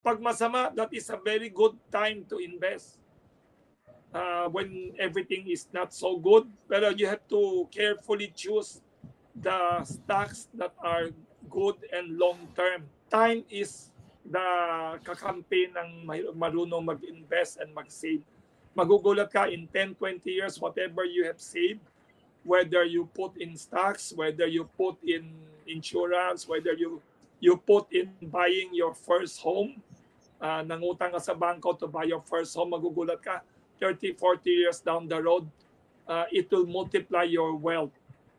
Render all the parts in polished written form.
Pag masama, that is a very good time to invest. When everything is not so good, pero you have to carefully choose the stocks that are good and long-term. Time is the kakampi ng marunong mag-invest and mag-save. Magugulat ka in 10, 20 years, whatever you have saved, whether you put in stocks, whether you put in insurance, whether you put in buying your first home, nangutang ka sa bangko to buy your first home, magugulat ka, 30, 40 years down the road, it will multiply your wealth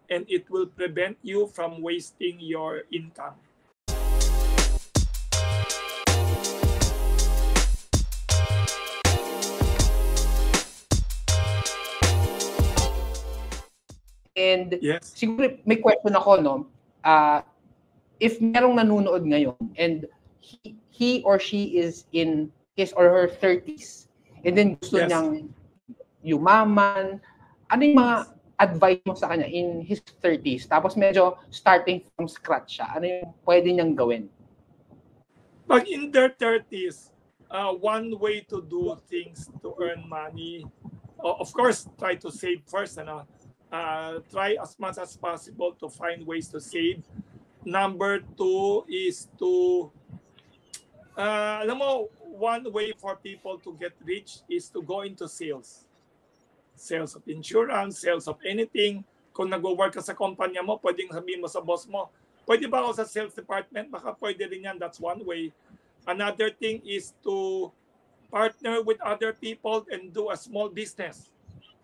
and it will prevent you from wasting your income. And yes, siguro may question ako, no? If merong nanonood ngayon and he or she is in his or her 30s and then gusto niyang yumaman, ano yung mga advice mo sa kanya in his 30s tapos medyo starting from scratch siya, ano yung pwede niyang gawin? Pag in their 30s, one way to do things to earn money, of course, try to save first. Try as much as possible to find ways to save. Number 2 is to, alam mo, one way for people to get rich is to go into sales. Sales of insurance, sales of anything. Kung nag-work ka sa kumpanya mo, pwedeng sabihin mo sa boss mo, pwede ba ako sa sales department? Baka pwede rin yan. That's one way. Another thing is to partner with other people and do a small business.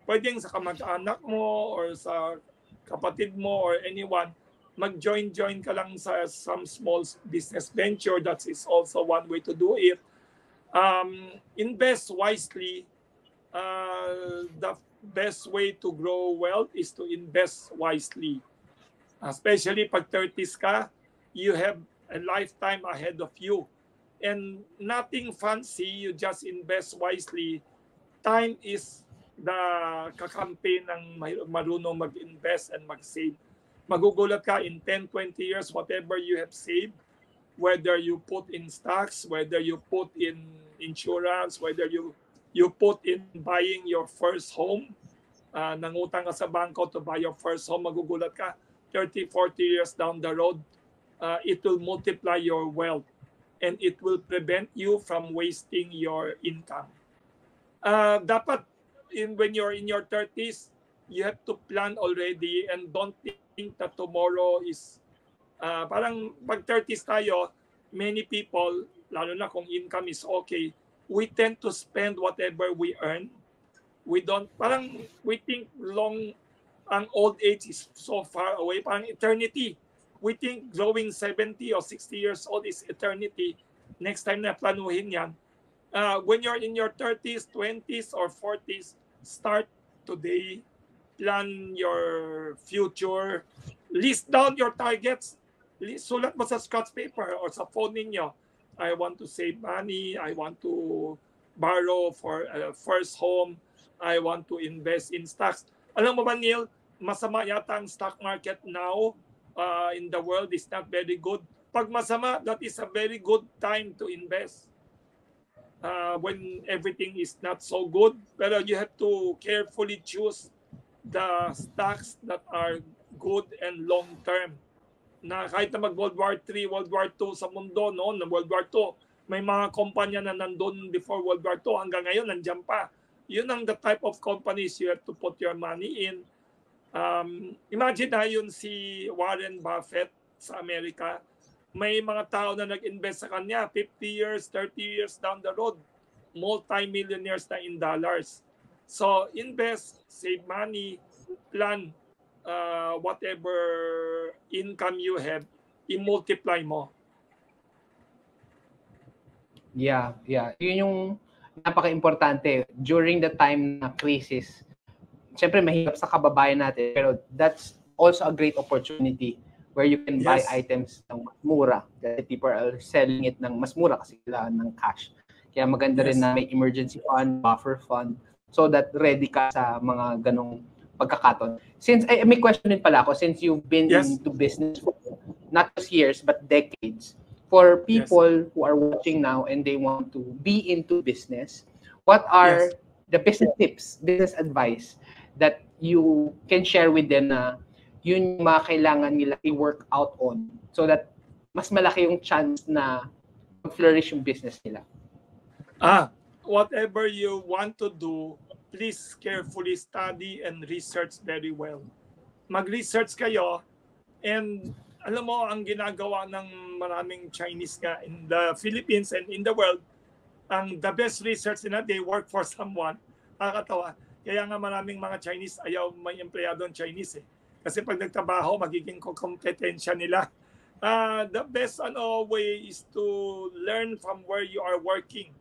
Pwedeng sa kamag-anak mo or sa kapatid mo or anyone, mag-join ka lang sa some small business venture. That is also one way to do it. Invest wisely. The best way to grow wealth is to invest wisely. Especially pag 30s ka, you have a lifetime ahead of you. And nothing fancy, you just invest wisely. Time is the kakampi ng marunong mag-invest and mag-save. Magugulat ka in 10, 20 years, whatever you have saved, whether you put in stocks, whether you put in insurance, whether you put in buying your first home, nangutang ka sa bangko to buy your first home, magugulat ka, 30, 40 years down the road, it will multiply your wealth and it will prevent you from wasting your income. Dapat, when you're in your 30s, you have to plan already and don't think that tomorrow is, parang pag 30s tayo, many people, lalo na kung income is okay, we tend to spend whatever we earn. We think ang old age is so far away, parang eternity. We think growing 70 or 60 years old is eternity. Next time na planuhin yan. When you're in your 30s, 20s, or 40s, start today. Plan your future. List down your targets. Sulat mo sa scratch paper or sa phone ninyo. I want to save money. I want to borrow for a first home. I want to invest in stocks. Alam mo ba, Neil, masama yata ang stock market now in the world is not very good. Pag masama, that is a very good time to invest. When everything is not so good. Pero you have to carefully choose the stocks that are good and long-term. Na kahit na mag-World War III, World War II sa mundo noon, na World War II, may mga kumpanya na nandun before World War II, hanggang ngayon nandiyan pa. Yun ang the type of companies you have to put your money in. Imagine na yun si Warren Buffett sa Amerika, may mga tao na nag-invest sa kanya 50 years, 30 years down the road, multi-millionaires na in dollars. So invest, save money, plan, whatever income you have, i-multiply mo. Yeah. Yun yung napaka-importante. During the time na crisis, syempre mahirap sa kababayan natin, pero that's also a great opportunity where you can buy items ng mas mura. Kasi people are selling it ng mas mura kasi kailangan ng cash. Kaya maganda rin na may emergency fund, buffer fund, so that ready ka sa mga ganong pagkakataon. Since, may question din pala ako, since you've been into business for not just years, but decades, For Yes. people who are watching now and they want to be into business, what are Yes. the business tips, business advice that you can share with them na yun yung mga kailangan nila i-work out on so that mas malaki yung chance na mag-flourish yung business nila? Whatever you want to do, please carefully study and research very well. Mag-research kayo, and alam mo, ang ginagawa ng maraming Chinese nga in the Philippines and in the world, the best research nila, they work for someone. Nakakatawa. Kaya nga maraming mga Chinese ayaw may empleyadong Chinese eh. Kasi pag nagtrabaho, magiging kompetensya nila. The best way is to learn from where you are working.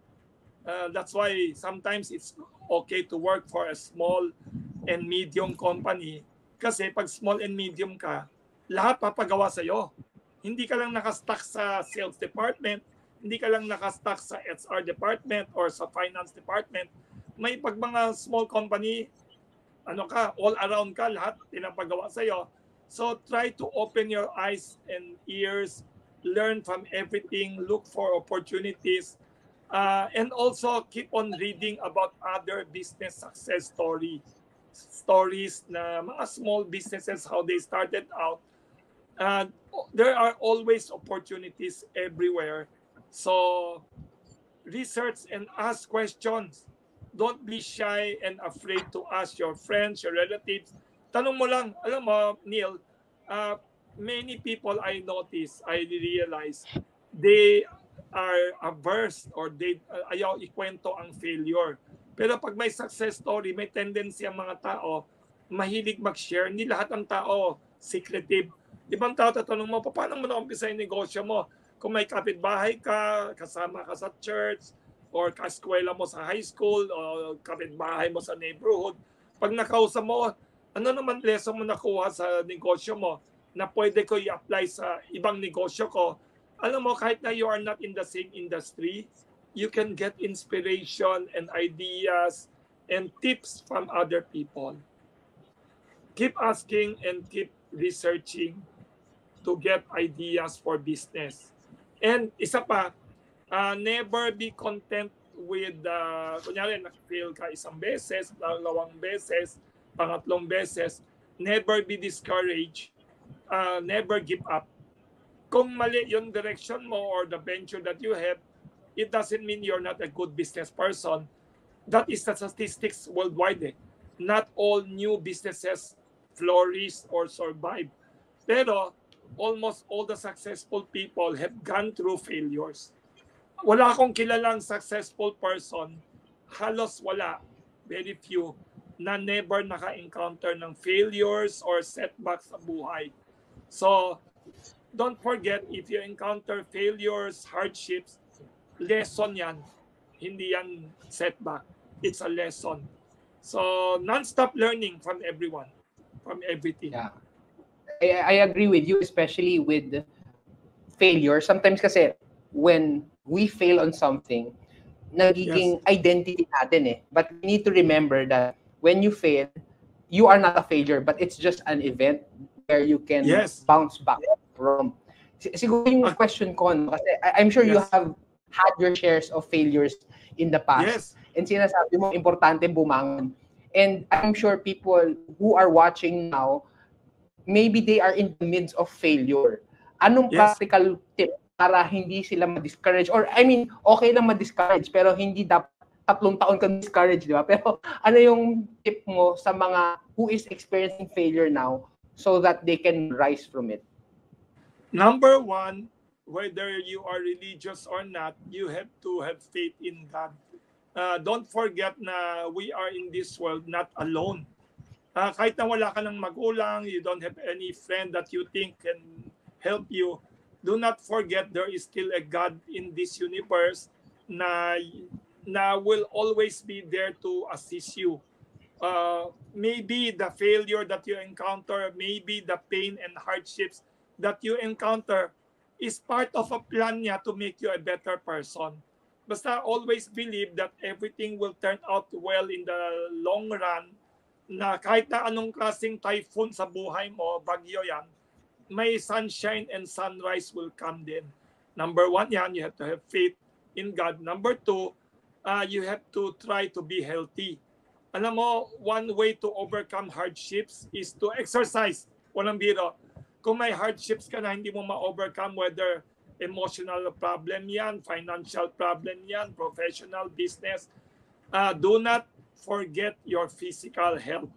That's why sometimes it's okay to work for a small and medium company. Kasi pag small and medium ka, lahat papagawa sa'yo. Hindi ka lang nakastuck sa sales department, hindi ka lang nakastuck sa HR department or sa finance department. May pag mga small company, all around ka, lahat pinapagawa sa'yo. So try to open your eyes and ears, learn from everything, look for opportunities, and also keep on reading about other business success stories na mga small businesses, how they started out. There are always opportunities everywhere. So research and ask questions. Don't be shy and afraid to ask your friends, your relatives. Tanong mo lang, alam mo, Neil, many people I notice, I realize, they are averse or they ayaw ikwento ang failure. Pero pag may success story, may tendency ang mga tao mahilig mag-share. Hindi lahat ng tao secretive. Ibang tao tatanong mo, paano mo na-umpisa yung negosyo mo? Kung may kapitbahay ka, kasama ka sa church, or kaskwela mo sa high school, o kapitbahay mo sa neighborhood, pag nakausap mo, ano naman lesson mo nakuha sa negosyo mo na pwede ko i-apply sa ibang negosyo ko? Alam mo, kahit na you are not in the same industry, you can get inspiration and ideas and tips from other people. Keep asking and keep researching to get ideas for business. And isa pa, never be content with, kunyari, na-fail ka isang beses, dalawang beses, pangatlong beses, never be discouraged, never give up. Kung mali yung direction mo or the venture that you have, it doesn't mean you're not a good business person. That is the statistics worldwide. Not all new businesses flourish or survive. Pero almost all the successful people have gone through failures. Wala akong kilalang successful person, halos wala, very few, na never naka-encounter ng failures or setbacks sa buhay. So, don't forget, if you encounter failures, hardships, lesson yan. Hindi yan setback. It's a lesson. So, non-stop learning from everyone, from everything. Yeah. I agree with you, especially with failure. Sometimes kasi, when we fail on something, nagiging identity natin eh. But we need to remember that when you fail, you are not a failure, but it's just an event where you can bounce back from. Siguro yung question ko, no? Kasi I'm sure you have had your shares of failures in the past. And sinasabi mo, importante bumangon. And I'm sure people who are watching now, maybe they are in the midst of failure. Anong practical tip para hindi sila ma-discourage? Or I mean, okay lang ma-discourage, pero hindi dapat 3 taon kang discourage, di ba? Pero ano yung tip mo sa mga who is experiencing failure now so that they can rise from it? Number one, whether you are religious or not, you have to have faith in God. Don't forget na we are in this world not alone. Kahit na wala ka ng magulang, you don't have any friend that you think can help you, do not forget there is still a God in this universe na will always be there to assist you. Maybe the failure that you encounter, maybe the pain and hardships that you encounter is part of a plan niya to make you a better person. Basta always believe that everything will turn out well in the long run, na kahit na anong klaseng typhoon sa buhay mo, bagyo yan, may sunshine and sunrise will come din. Number one yan, you have to have faith in God. Number two, you have to try to be healthy. Alam mo, one way to overcome hardships is to exercise. Walang biro. Kung may hardships ka na hindi mo ma-overcome, whether emotional problem yan, financial problem yan, professional, business, do not forget your physical health.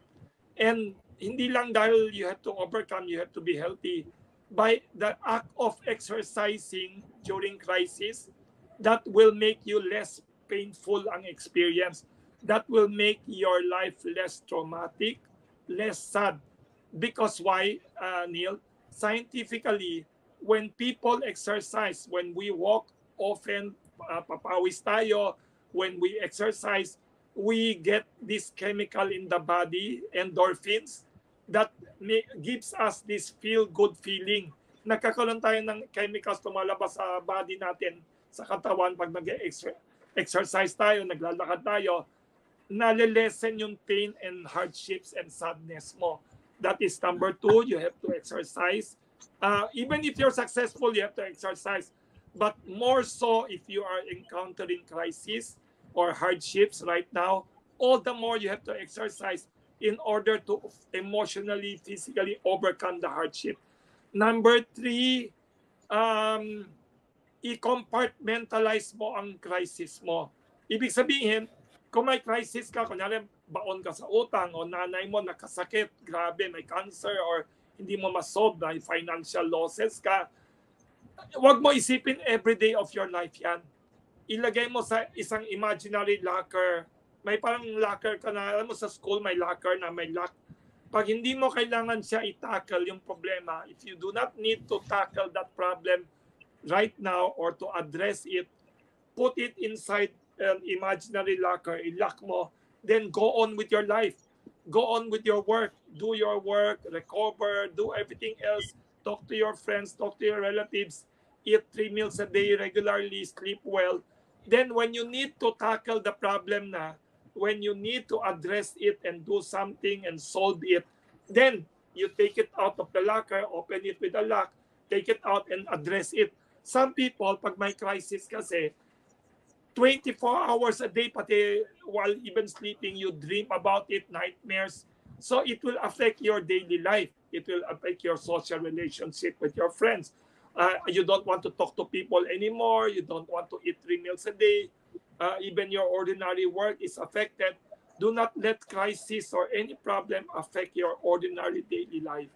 And hindi lang dahil you have to overcome, you have to be healthy. By the act of exercising during crisis, that will make you less painful ang experience. That will make your life less traumatic, less sad. Because why, Neil? Scientifically, when people exercise, when we walk, often papawis tayo. When we exercise, we get this chemical in the body, endorphins, that gives us this feel-good feeling. Nagkakaroon tayo ng chemicals tumalabas sa body natin, sa katawan, pag nag-exercise tayo, naglalakad tayo, nalilesen yung pain and hardships and sadness mo. That is number two, you have to exercise. Even if you're successful, you have to exercise. But more so if you are encountering crisis or hardships right now, all the more you have to exercise in order to emotionally, physically overcome the hardship. Number three, i-compartmentalize mo ang crisis mo. Ibig sabihin, kung may crisis ka, kunyari baon ka sa utang o nanay mo nakasakit, grabe, may cancer or hindi mo masolve, may financial losses ka, wag mo isipin every day of your life yan. Ilagay mo sa isang imaginary locker. May parang locker ka na, alam mo sa school may locker na may lock. Pag hindi mo kailangan siya i-tackle yung problema, if you do not need to tackle that problem right now or to address it, put it inside an imaginary locker, i-lock mo, then go on with your life. Go on with your work. Do your work, recover, do everything else. Talk to your friends, talk to your relatives, eat 3 meals a day regularly, sleep well. Then when you need to tackle the problem na, when you need to address it and do something and solve it, then you take it out of the locker, open it with a lock, take it out and address it. Some people, pag may crisis kasi, 24 hours a day, pati while even sleeping, you dream about it, nightmares. So it will affect your daily life. It will affect your social relationship with your friends. You don't want to talk to people anymore. You don't want to eat 3 meals a day. Even your ordinary work is affected. Do not let crisis or any problem affect your ordinary daily life.